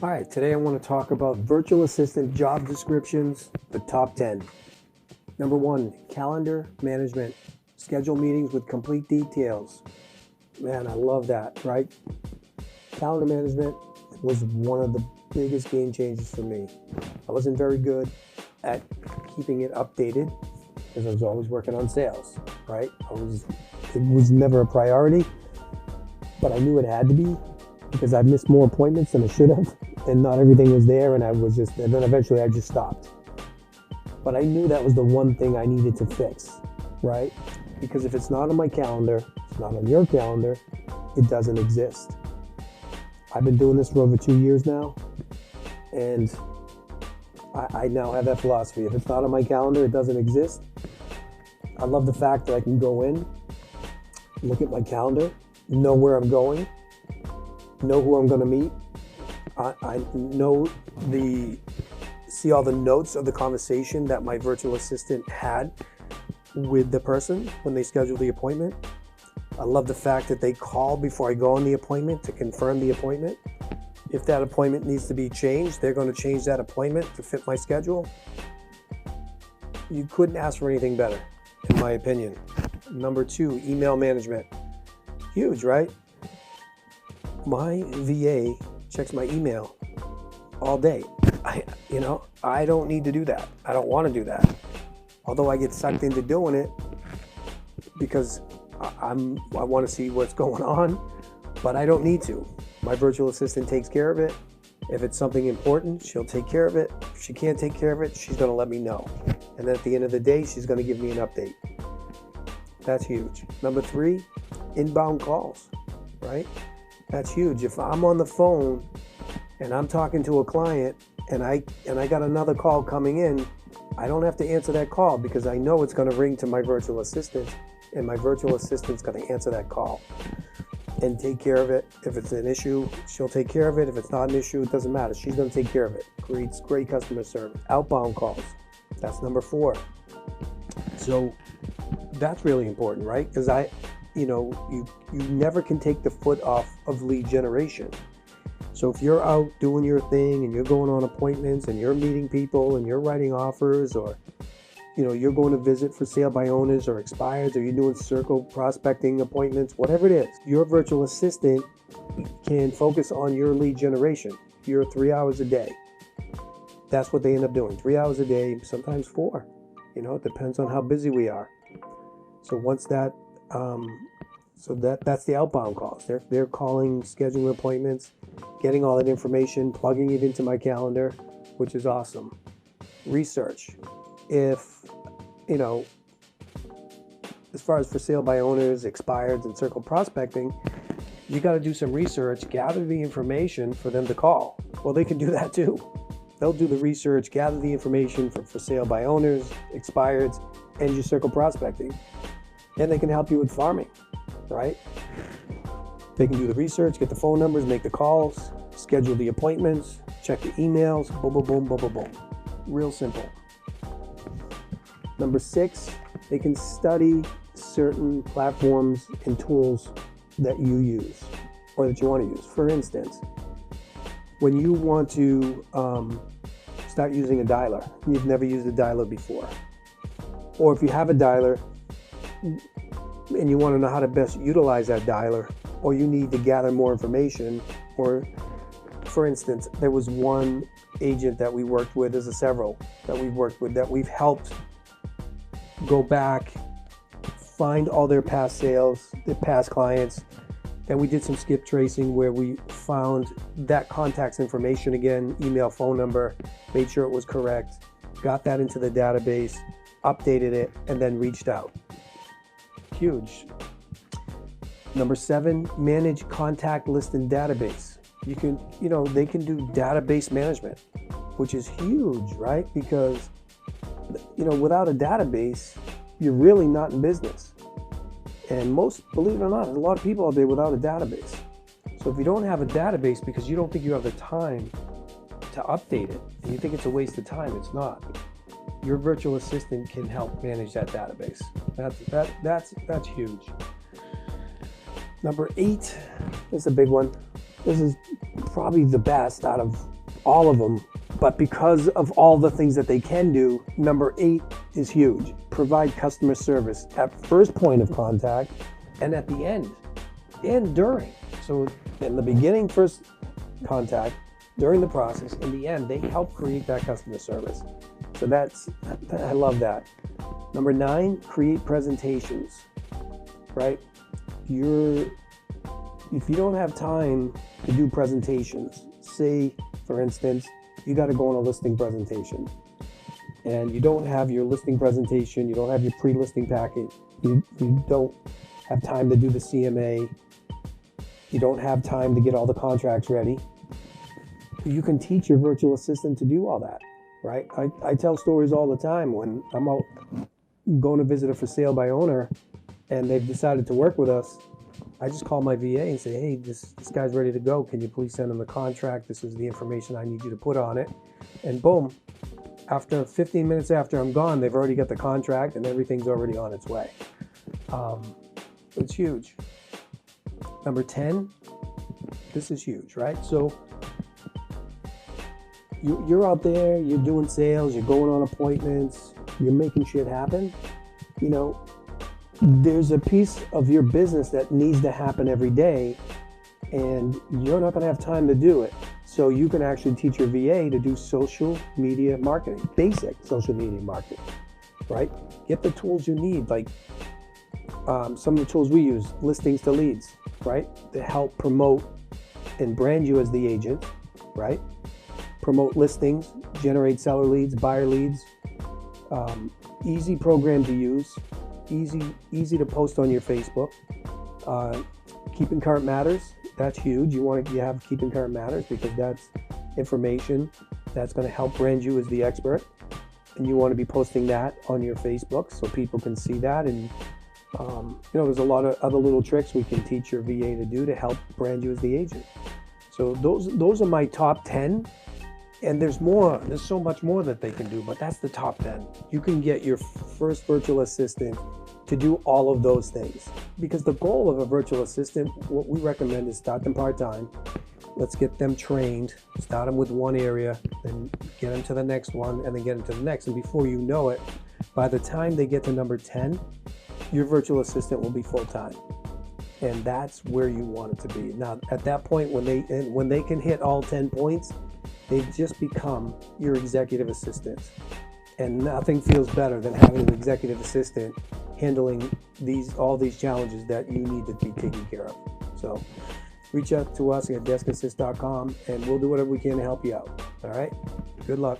All right, today I want to talk about virtual assistant job descriptions, the top 10. Number 1, calendar management. Schedule meetings with complete details. Man, I love that, right? Calendar management was one of the biggest game changers for me. I wasn't very good at keeping it updated because I was always working on sales, right? It was never a priority, but I knew it had to be because I missed more appointments than I should have, and not everything was there, and then eventually I just stopped. But I knew that was the one thing I needed to fix, right? Because if it's not on my calendar, it's not on your calendar, it doesn't exist. I've been doing this for over 2 years now, and I now have that philosophy. If it's not on my calendar, it doesn't exist. I love the fact that I can go in, look at my calendar, know where I'm going, know who I'm going to meet. I see all the notes of the conversation that my virtual assistant had with the person when they scheduled the appointment. I love the fact that they call before I go on the appointment to confirm the appointment. If that appointment needs to be changed, they're going to change that appointment to fit my schedule. You couldn't ask for anything better, in my opinion. Number 2, email management. Huge, right? My VA checks my email all day. I don't need to do that. I don't want to do that. Although I get sucked into doing it because I want to see what's going on, but I don't need to. My virtual assistant takes care of it. If it's something important, she'll take care of it. If she can't take care of it, she's going to let me know. And then at the end of the day, she's going to give me an update. That's huge. Number 3, inbound calls, right? That's huge. If I'm on the phone and I'm talking to a client and I got another call coming in, I don't have to answer that call because I know it's going to ring to my virtual assistant, and my virtual assistant's going to answer that call and take care of it. If it's an issue, she'll take care of it. If it's not an issue, it doesn't matter. She's going to take care of it. Great customer service. Outbound calls. That's number 4. So that's really important, right? Because you never can take the foot off of lead generation. So if you're out doing your thing and you're going on appointments and you're meeting people and you're writing offers, or you're going to visit for sale by owners or expireds, or you're doing circle prospecting appointments, whatever it is, your virtual assistant can focus on your lead generation. You're 3 hours a day. That's what they end up doing. 3 hours a day, sometimes 4. It depends on how busy we are. So once that, that's the outbound calls. They're calling, scheduling appointments, getting all that information, plugging it into my calendar, which is awesome. Research. If, as far as for sale by owners, expireds, and circle prospecting, you got to do some research, gather the information for them to call. Well, they can do that too. They'll do the research, gather the information for sale by owners, expireds, and your circle prospecting. And they can help you with farming, right? They can do the research, get the phone numbers, make the calls, schedule the appointments, check the emails, boom, boom, boom, boom, boom, boom. Real simple. Number 6, they can study certain platforms and tools that you use or that you want to use. For instance, when you want to start using a dialer, you've never used a dialer before, or if you have a dialer and you want to know how to best utilize that dialer, or you need to gather more information, or for instance, there was one agent that we worked with, there's several that we've worked with that we've helped go back, find all their past sales, their past clients, and we did some skip tracing where we found that contact's information again, email, phone number, made sure it was correct, got that into the database, updated it, and then reached out. Huge. Number 7, manage contact list and database. They can do database management, which is huge, right? Because, without a database, you're really not in business. And believe it or not, there's a lot of people out there without a database. So if you don't have a database because you don't think you have the time to update it, and you think it's a waste of time, it's not. Your virtual assistant can help manage that database. That's huge. Number 8 is a big one. This is probably the best out of all of them. But because of all the things that they can do, number 8 is huge. Provide customer service at first point of contact and at the end and during. So in the beginning, first contact, during the process, in the end, they help create that customer service. So I love that. Number 9, create presentations, right? If you don't have time to do presentations, say, for instance, you got to go on a listing presentation and you don't have your listing presentation, you don't have your pre-listing packet, you don't have time to do the CMA, you don't have time to get all the contracts ready, you can teach your virtual assistant to do all that, right? I tell stories all the time when I'm out going to visit a for sale by owner and they've decided to work with us. I just call my VA and say, hey, this guy's ready to go. Can you please send him the contract? This is the information I need you to put on it. And boom, after 15 minutes after I'm gone, they've already got the contract and everything's already on its way. It's huge. Number 10, this is huge, right? So you're out there, you're doing sales, you're going on appointments, you're making shit happen. You know, there's a piece of your business that needs to happen every day and you're not going to have time to do it. So you can actually teach your VA to do social media marketing, basic social media marketing, right? Get the tools you need, like some of the tools we use, listings to leads, right? To help promote and brand you as the agent, right? Promote listings, generate seller leads, buyer leads, easy program to use. Easy to post on your Facebook. Keeping current matters, that's huge. You have keeping current matters because that's information that's going to help brand you as the expert, and you want to be posting that on your Facebook so people can see that. And there's a lot of other little tricks we can teach your VA to do to help brand you as the agent. So those are my top 10. And there's more, there's so much more that they can do, but that's the top 10. You can get your first virtual assistant to do all of those things. Because the goal of a virtual assistant, what we recommend is start them part-time. Let's get them trained, start them with one area, then get them to the next one, and then get them to the next. And before you know it, by the time they get to number 10, your virtual assistant will be full-time. And that's where you want it to be. Now, at that point, when they can hit all 10 points, they've just become your executive assistant. And nothing feels better than having an executive assistant handling all these challenges that you need to be taken care of. So reach out to us at deskassist.com and we'll do whatever we can to help you out. All right? Good luck.